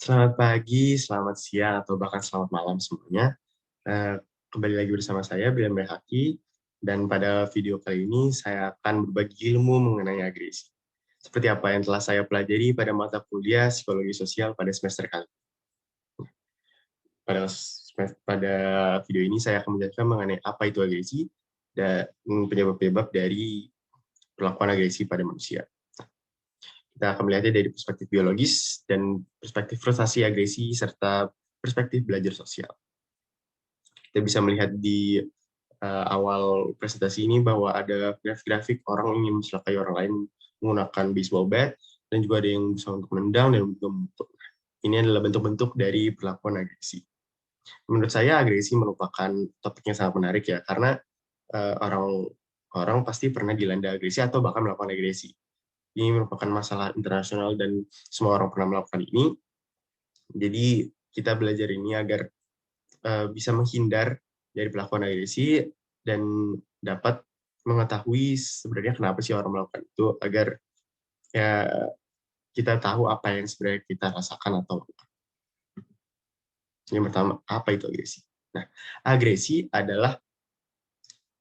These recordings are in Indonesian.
Selamat pagi, selamat siang, atau bahkan selamat malam semuanya. Eh, Kembali lagi bersama saya, Brian Behaki, dan pada video kali ini saya akan berbagi ilmu mengenai agresi. Seperti apa yang telah saya pelajari pada mata kuliah Psikologi Sosial pada semester kali. Pada video ini saya akan menjelaskan mengenai apa itu agresi dan penyebab-penyebab dari perlakuan agresi pada manusia. Kita akan melihatnya dari perspektif biologis dan perspektif frustasi agresi serta perspektif belajar sosial. Kita bisa melihat di awal presentasi ini bahwa ada grafik-grafik orang ingin mencelakai orang lain menggunakan baseball bat, dan juga ada yang berusaha untuk menendang dan memukul. Ini adalah bentuk-bentuk dari perlakuan agresi. Menurut saya agresi merupakan topik yang sangat menarik ya, karena orang pasti pernah dilanda agresi atau bahkan melakukan agresi. Ini merupakan masalah internasional dan semua orang pernah melakukan ini. Jadi kita belajar ini agar bisa menghindar dari perlakuan agresi dan dapat mengetahui sebenarnya kenapa sih orang melakukan itu, agar ya kita tahu apa yang sebenarnya kita rasakan atau bukan. Yang pertama, apa itu agresi? Nah, agresi adalah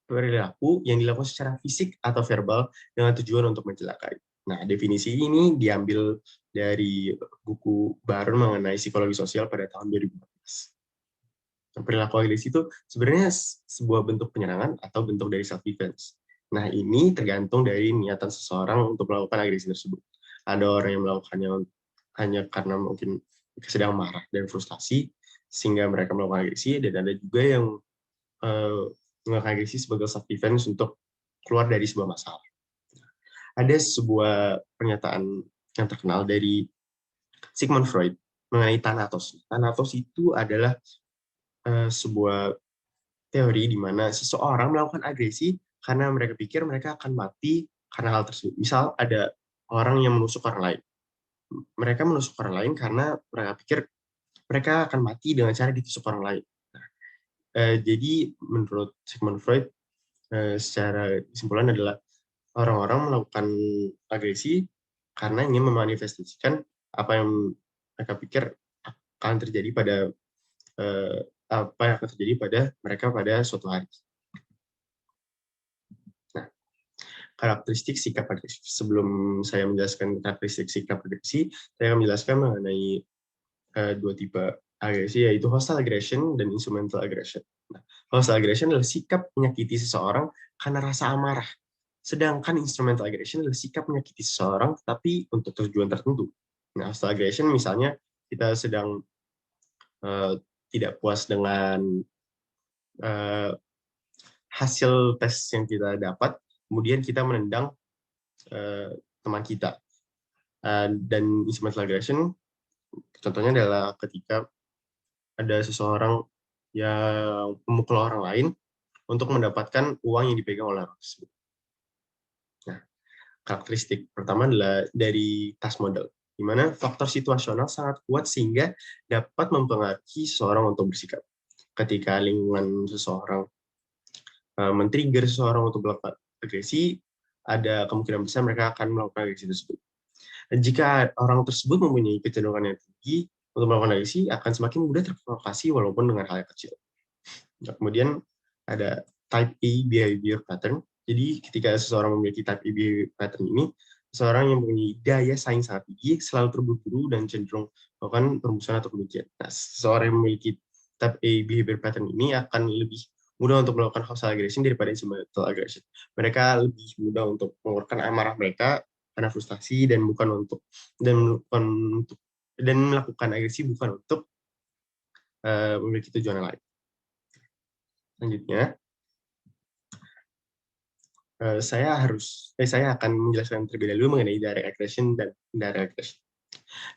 perilaku yang dilakukan secara fisik atau verbal dengan tujuan untuk mencelakai. Nah, definisi ini diambil dari buku baru mengenai psikologi sosial pada tahun 2014. Perilaku agresi itu sebenarnya sebuah bentuk penyerangan atau bentuk dari self defense. Nah, ini tergantung dari niatan seseorang untuk melakukan agresi tersebut. Ada orang yang melakukannya hanya karena mungkin sedang marah dan frustasi sehingga mereka melakukan agresi, dan ada juga yang melakukan agresi sebagai self defense untuk keluar dari sebuah masalah. Ada sebuah pernyataan yang terkenal dari Sigmund Freud mengenai Thanatos. Thanatos itu adalah sebuah teori di mana seseorang melakukan agresi karena mereka pikir mereka akan mati karena hal tersebut. Misal ada orang yang menusuk orang lain. Mereka menusuk orang lain karena mereka pikir mereka akan mati dengan cara ditusuk orang lain. Jadi menurut Sigmund Freud, secara kesimpulan adalah orang-orang melakukan agresi karena ingin memanifestasikan apa yang mereka pikir akan terjadi pada eh, apa yang akan terjadi pada mereka pada suatu hari. Nah, karakteristik sikap agresi. Sebelum saya menjelaskan karakteristik sikap agresi, saya akan menjelaskan mengenai dua tipe agresi, yaitu hostile aggression dan instrumental aggression. Nah, hostile aggression adalah sikap menyakiti seseorang karena rasa amarah. Sedangkan instrumental aggression adalah sikap menyakiti seseorang tapi untuk tujuan tertentu. Nah, hostile aggression misalnya kita sedang uh, tidak puas dengan uh, hasil tes yang kita dapat, kemudian kita menendang teman kita. Dan instrumental aggression contohnya adalah ketika ada seseorang yang memukul orang lain untuk mendapatkan uang yang dipegang oleh orang tersebut. Nah, karakteristik pertama adalah dari task model, di mana faktor situasional sangat kuat sehingga dapat mempengaruhi seseorang untuk bersikap. Ketika lingkungan seseorang men-trigger seseorang untuk melakukan agresi, ada kemungkinan besar mereka akan melakukan agresi tersebut. Dan jika orang tersebut mempunyai kecenderungan yang tinggi untuk melakukan agresi, akan semakin mudah terprovokasi walaupun dengan hal yang kecil. Nah, kemudian ada type A behavior pattern. Jadi ketika seseorang memiliki type A behavior pattern ini, seseorang yang mempunyai daya saing sangat tinggi, selalu terburu-buru dan cenderung melakukan permusuhan atau kebencian. Nah, seseorang yang memiliki type A behavior pattern ini akan lebih mudah untuk melakukan hostile aggression daripada instrumental aggression. Mereka lebih mudah untuk mengeluarkan amarah mereka karena frustasi dan bukan untuk dan melakukan agresi bukan untuk memiliki tujuan yang lain. Selanjutnya, saya akan menjelaskan terlebih dahulu mengenai direct aggression dan indirect aggression.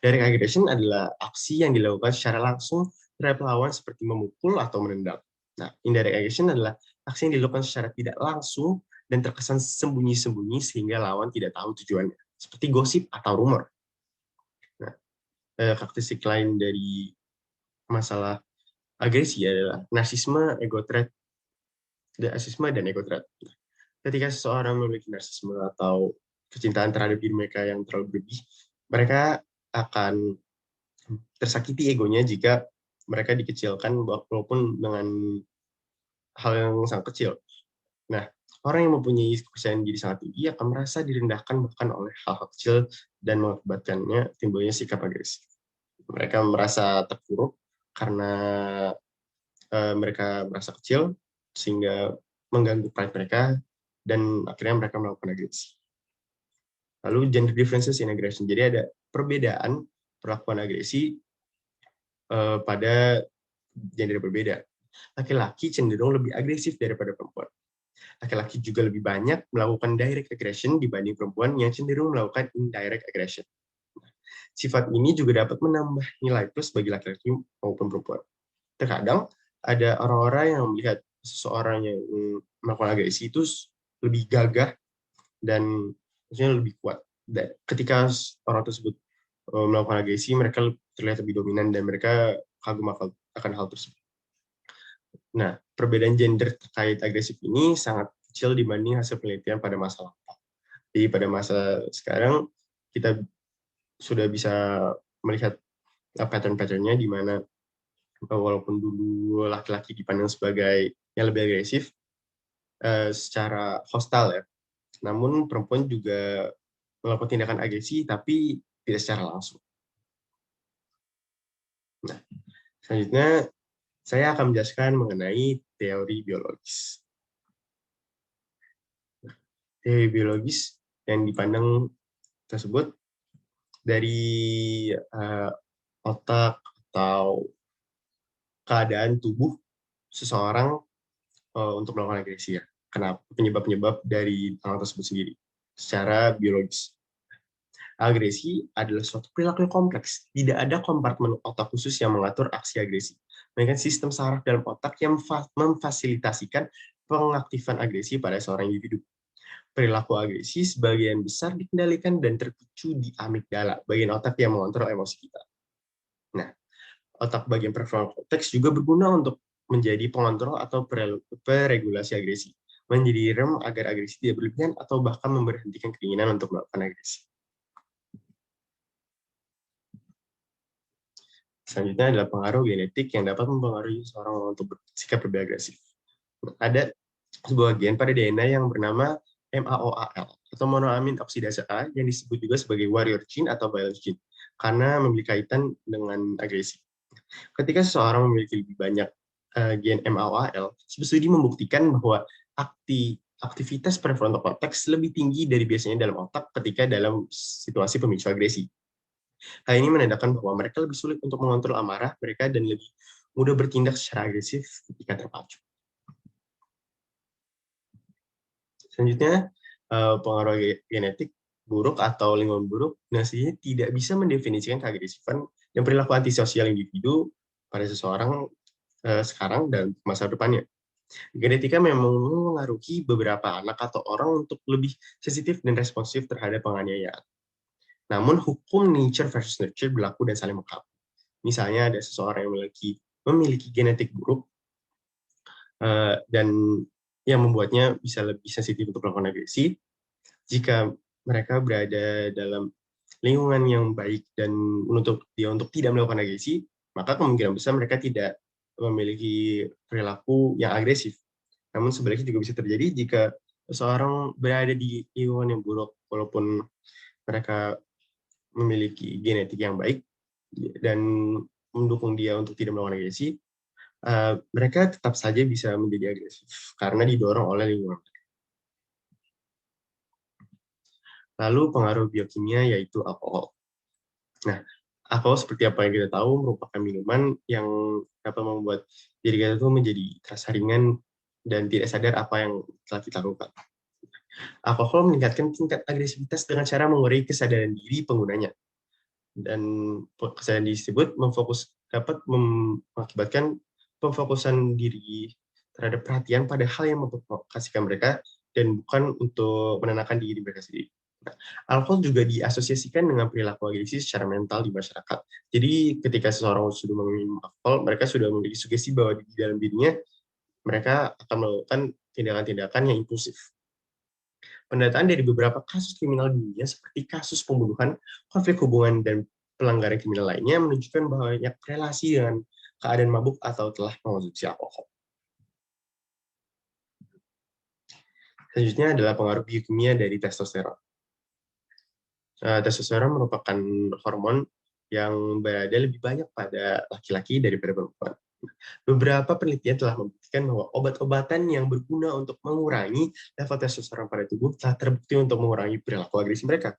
Direct aggression adalah aksi yang dilakukan secara langsung terhadap lawan seperti memukul atau menendang. Nah, indirect aggression adalah aksi yang dilakukan secara tidak langsung dan terkesan sembunyi-sembunyi sehingga lawan tidak tahu tujuannya, seperti gosip atau rumor. Nah, karakteristik lain dari masalah agresi adalah narsisme, ego trait, dan ego trait. Ketika seseorang memiliki narsisme atau kecintaan terhadap diri mereka yang terlalu berlebih, mereka akan tersakiti egonya jika mereka dikecilkan walaupun dengan hal yang sangat kecil. Nah, orang yang mempunyai kepercayaan diri sangat tinggi akan merasa direndahkan bahkan oleh hal-hal kecil dan mengakibatkannya timbulnya sikap agresif. Mereka merasa terpuruk karena mereka merasa kecil, sehingga mengganggu pride mereka, dan akhirnya mereka melakukan agresi. Lalu gender differences in aggression. Jadi ada perbedaan perlakuan agresi pada gender berbeda. Laki-laki cenderung lebih agresif daripada perempuan. Laki-laki juga lebih banyak melakukan direct aggression dibanding perempuan yang cenderung melakukan indirect aggression. Sifat ini juga dapat menambah nilai plus bagi laki-laki maupun perempuan. Terkadang ada orang-orang yang melihat seseorang yang melakukan agresi itu lebih gagah dan maksudnya lebih kuat. Dan ketika orang tersebut melakukan agresi, mereka terlihat lebih dominan dan mereka kagum akan hal tersebut. Nah, perbedaan gender terkait agresif ini sangat kecil dibanding hasil penelitian pada masa lalu. Jadi pada masa sekarang kita sudah bisa melihat pattern-patternnya di mana walaupun dulu laki-laki dipandang sebagai yang lebih agresif secara hostile ya, namun perempuan juga melakukan tindakan agresi tapi tidak secara langsung. Nah, selanjutnya saya akan menjelaskan mengenai teori biologis. Teori biologis yang dipandang tersebut dari otak atau keadaan tubuh seseorang untuk melakukan agresi ya. Kenapa? Penyebab-penyebab dari hal tersebut sendiri secara biologis. Agresi adalah suatu perilaku yang kompleks. Tidak ada kompartemen otak khusus yang mengatur aksi agresi, melainkan sistem saraf dalam otak yang memfasilitasikan pengaktifan agresi pada seorang individu. Perilaku agresi sebagian besar dikendalikan dan terpicu di amigdala, bagian otak yang mengontrol emosi kita. Nah, otak bagian prefrontal cortex juga berguna untuk menjadi pengontrol atau peregulasi agresi, menjadi rem agar agresi tidak berlebihan atau bahkan memberhentikan keinginan untuk melakukan agresi. Selanjutnya adalah pengaruh genetik yang dapat mempengaruhi seorang untuk bersikap lebih agresif. Ada sebuah gen pada DNA yang bernama MAOAL atau monoamin oksidase A yang disebut juga sebagai warrior gene atau violence gene karena memiliki kaitan dengan agresi. Ketika seseorang memiliki lebih banyak gen MAOAL, studi membuktikan bahwa aktivitas prefrontal cortex lebih tinggi dari biasanya dalam otak ketika dalam situasi pemicu agresi. Hal ini menandakan bahwa mereka lebih sulit untuk mengontrol amarah mereka dan lebih mudah bertindak secara agresif ketika terpacu. Selanjutnya, pengaruh genetik buruk atau lingkungan buruk biasanya tidak bisa mendefinisikan keagresifan dan perilaku antisosial individu pada seseorang sekarang dan masa depannya. Genetika memang mengaruhi beberapa anak atau orang untuk lebih sensitif dan responsif terhadap penganiayaan. Namun hukum nature versus nurture berlaku dan saling melengkapi. Misalnya ada seseorang yang memiliki genetik buruk dan yang membuatnya bisa lebih sensitif untuk melakukan agresi. Jika mereka berada dalam lingkungan yang baik dan menuntut dia untuk tidak melakukan agresi, maka kemungkinan besar mereka tidak memiliki perilaku yang agresif. Namun sebaliknya juga bisa terjadi jika seseorang berada di lingkungan yang buruk, walaupun mereka memiliki genetik yang baik dan mendukung dia untuk tidak melakukan agresi, mereka tetap saja bisa menjadi agresif karena didorong oleh lingkungan. Lalu pengaruh biokimia yaitu alkohol. Nah, alkohol seperti apa yang kita tahu merupakan minuman yang dapat membuat diri kita itu menjadi terasa ringan dan tidak sadar apa yang telah kita lakukan. Alkohol meningkatkan tingkat agresivitas dengan cara mengurangi kesadaran diri penggunanya. Dan kesadaran diri tersebut dapat mengakibatkan pemfokusan diri terhadap perhatian pada hal yang memprovokasikan mereka dan bukan untuk menenangkan diri mereka sendiri. Nah, alkohol juga diasosiasikan dengan perilaku agresi secara mental di masyarakat. Jadi ketika seseorang sudah meminum alkohol, mereka sudah memiliki sugesti bahwa di dalam dirinya mereka akan melakukan tindakan-tindakan yang impulsif. Pendataan dari beberapa kasus kriminal dunia seperti kasus pembunuhan, konflik hubungan, dan pelanggaran kriminal lainnya menunjukkan bahwa banyak relasi dengan keadaan mabuk atau telah mengonsumsi alkohol. Selanjutnya adalah pengaruh biokimia dari testosteron. Testosteron merupakan hormon yang berada lebih banyak pada laki-laki daripada perempuan. Beberapa penelitian telah membuktikan bahwa obat-obatan yang berguna untuk mengurangi level testosteron pada tubuh telah terbukti untuk mengurangi perilaku agresi mereka.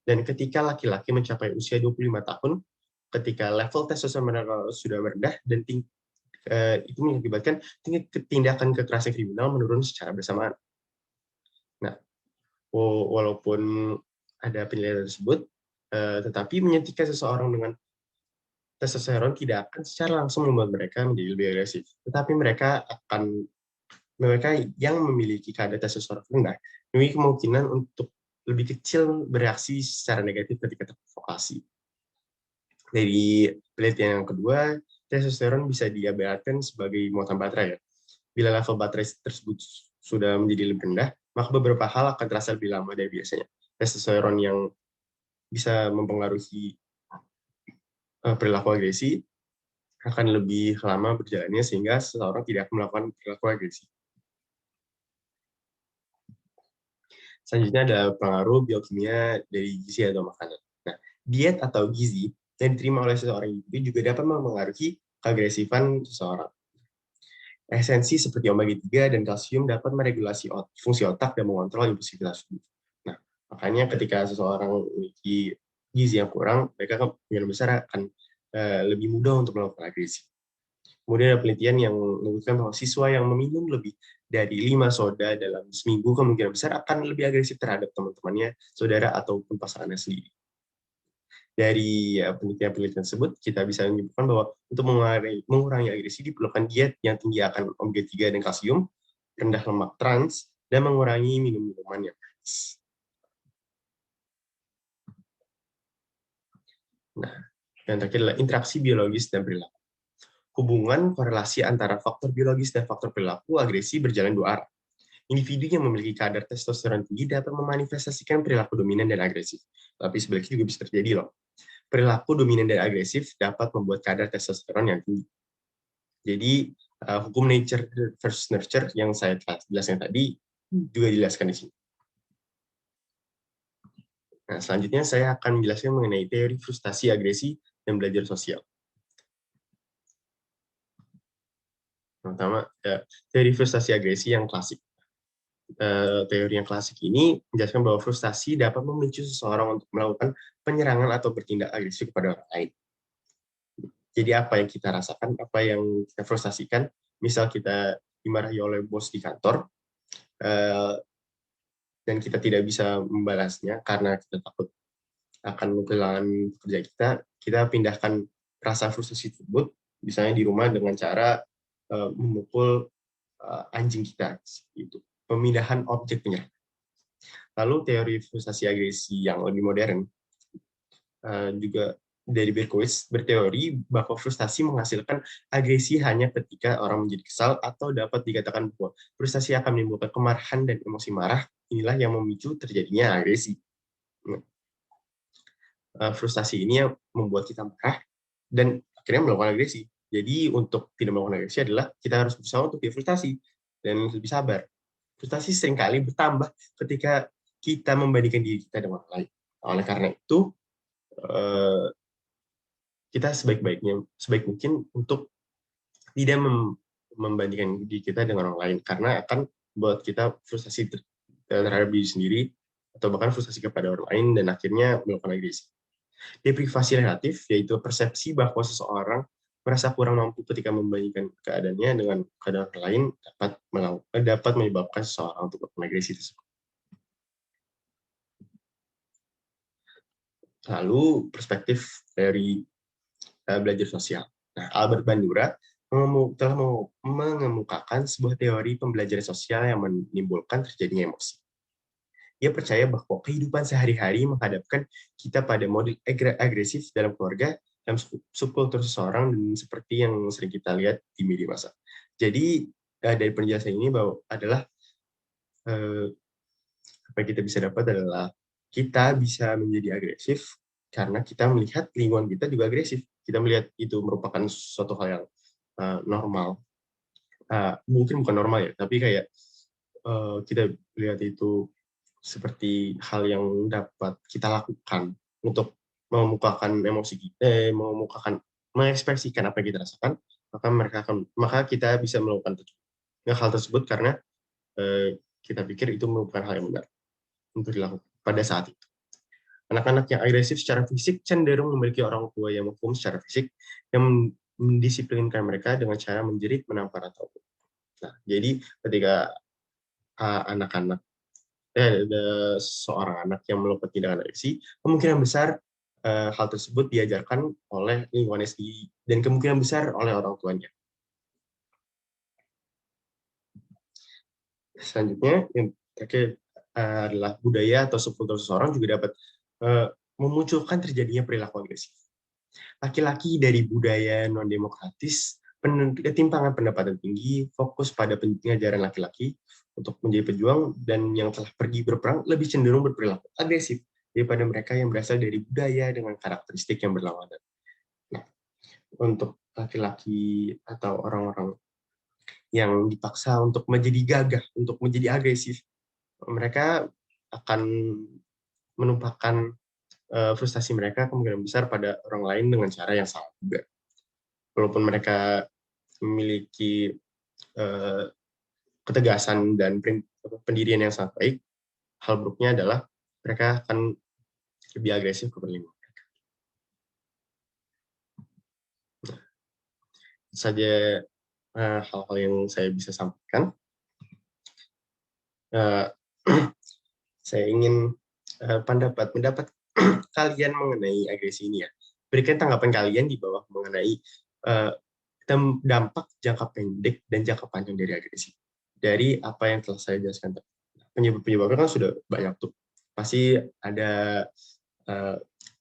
Dan ketika laki-laki mencapai usia 25 tahun, ketika level testosteron mereka sudah merendah dan itu mengakibatkan tindakan kekerasan kriminal menurun secara bersamaan. Nah, walaupun ada penelitian tersebut, tetapi menyuntikkan seseorang dengan testosteron tidak akan secara langsung membuat mereka menjadi lebih agresif. Tetapi mereka yang memiliki kadar testosteron rendah memiliki kemungkinan untuk lebih kecil bereaksi secara negatif ketika terprovokasi. Dari penelitian yang kedua, testosteron bisa diibaratkan sebagai muatan baterai. Bila level baterai tersebut sudah menjadi lebih rendah, maka beberapa hal akan terasa lebih lama dari biasanya. Testosteron yang bisa mempengaruhi perilaku agresi akan lebih lama berjalannya sehingga seseorang tidak akan melakukan perilaku agresi. Selanjutnya ada pengaruh biokimia dari gizi atau makanan. Nah, diet atau gizi yang diterima oleh seseorang itu juga dapat mempengaruhi keagresifan seseorang. Esensi seperti omega 3 dan kalsium dapat meregulasi fungsi otak dan mengontrol impulsivitas tubuh. Nah, makanya ketika seseorang memiliki gizi yang kurang, mereka kemungkinan besar akan lebih mudah untuk melakukan agresi. Kemudian ada penelitian yang menunjukkan bahwa siswa yang meminum lebih dari 5 soda dalam seminggu kemungkinan besar akan lebih agresif terhadap teman-temannya, saudara, ataupun pasangannya sendiri. Dari penelitian-penelitian tersebut, kita bisa menyimpulkan bahwa untuk mengurangi agresi diperlukan diet yang tinggi akan omega 3 dan kalsium, rendah lemak trans, dan mengurangi minum-minuman yang manis. Nah, yang terakhir adalah interaksi biologis dan perilaku. Hubungan korelasi antara faktor biologis dan faktor perilaku agresi berjalan dua arah. Individu yang memiliki kadar testosteron tinggi dapat memanifestasikan perilaku dominan dan agresif. Tapi sebaliknya juga bisa terjadi loh. Perilaku dominan dan agresif dapat membuat kadar testosteron yang tinggi. Jadi, hukum nature versus nurture yang saya jelaskan tadi juga dijelaskan di sini. Nah, selanjutnya saya akan menjelaskan mengenai teori frustasi agresi dan belajar sosial. Pertama, teori frustasi agresi yang klasik. Teori yang klasik ini menjelaskan bahwa frustasi dapat memicu seseorang untuk melakukan penyerangan atau bertindak agresif kepada orang lain. Jadi apa yang kita rasakan, apa yang kita frustasikan, misal kita dimarahi oleh bos di kantor, dan kita tidak bisa membalasnya karena kita takut akan kehilangan kerja kita pindahkan rasa frustasi tersebut, misalnya di rumah dengan cara memukul anjing kita, gitu. Pemindahan objek penyerang. Lalu teori frustasi agresi yang lebih modern juga dari Berkowitz berteori bahwa frustasi menghasilkan agresi hanya ketika orang menjadi kesal atau dapat dikatakan bahwa frustasi akan menimbulkan kemarahan dan emosi marah, inilah yang memicu terjadinya agresi. Frustasi ini yang membuat kita marah dan akhirnya melakukan agresi. Jadi untuk tidak melakukan agresi adalah kita harus berusaha untuk frustasi dan lebih sabar. Frustasi seringkali bertambah ketika kita membandingkan diri kita dengan orang lain. Oleh karena itu, kita sebaik mungkin untuk tidak membandingkan diri kita dengan orang lain, karena akan membuat kita frustasi terhadap diri sendiri, atau bahkan frustasi kepada orang lain, dan akhirnya melakukan agresi. Deprivasi relatif, yaitu persepsi bahwa seseorang merasa kurang mampu ketika membandingkan keadaannya dengan keadaan orang lain, dapat menyebabkan seseorang untuk melakukan agresi tersebut. Lalu perspektif dari belajar sosial. Nah, Albert Bandura telah mengemukakan sebuah teori pembelajaran sosial yang menimbulkan terjadinya emosi. Dia percaya bahwa kehidupan sehari-hari menghadapkan kita pada model agresif dalam keluarga, dalam subkultur seseorang, dan seperti yang sering kita lihat di media massa. Jadi dari penjelasan ini bahwa adalah apa yang kita bisa dapat adalah kita bisa menjadi agresif karena kita melihat lingkungan kita juga agresif. Kita melihat itu merupakan suatu hal yang normal. Mungkin bukan normal ya, tapi kayak kita lihat itu seperti hal yang dapat kita lakukan untuk mengemukakan emosi kita, mengekspresikan apa yang kita rasakan, maka kita bisa melakukan hal tersebut karena kita pikir itu merupakan hal yang benar untuk dilakukan pada saat itu. Anak-anak yang agresif secara fisik cenderung memiliki orang tua yang menghukum secara fisik yang mendisiplinkan mereka dengan cara menjerit, menampar, atau nah, jadi ketika anak-anak ada seorang anak yang melakukan tindakan agresi, kemungkinan besar hal tersebut diajarkan oleh lingkungannya sendiri dan kemungkinan besar oleh orang tuanya. Selanjutnya yang terakhir adalah budaya atau subkultur seseorang juga dapat memunculkan terjadinya perilaku agresif. Laki-laki dari budaya non-demokratis, ketimpangan pendapatan tinggi, fokus pada pengajaran laki-laki untuk menjadi pejuang, dan yang telah pergi berperang lebih cenderung berperilaku agresif daripada mereka yang berasal dari budaya dengan karakteristik yang berlawanan. Nah, untuk laki-laki atau orang-orang yang dipaksa untuk menjadi gagah, untuk menjadi agresif, mereka akan menumpahkan frustasi mereka kemungkinan besar pada orang lain dengan cara yang salah juga. Walaupun mereka memiliki ketegasan dan pendirian yang sangat baik, hal buruknya adalah mereka akan lebih agresif ke lingkungan mereka. Nah, saja hal-hal yang saya bisa sampaikan. Saya ingin pendapat kalian mengenai agresi ini ya. Berikan tanggapan kalian di bawah mengenai dampak jangka pendek dan jangka panjang dari agresi. Dari apa yang telah saya jelaskan tadi. Penyebab-penyebabnya kan sudah banyak tuh. Pasti ada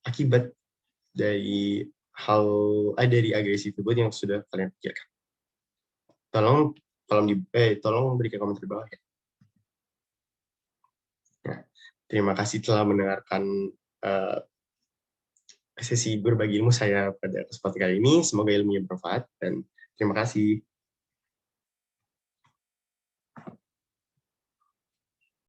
akibat dari dari agresi tersebut yang sudah kalian pikirkan. Tolong berikan komentar di bawah ya. Nah, terima kasih telah mendengarkan sesi berbagi ilmu saya pada kesempatan kali ini. Semoga ilmunya bermanfaat dan terima kasih.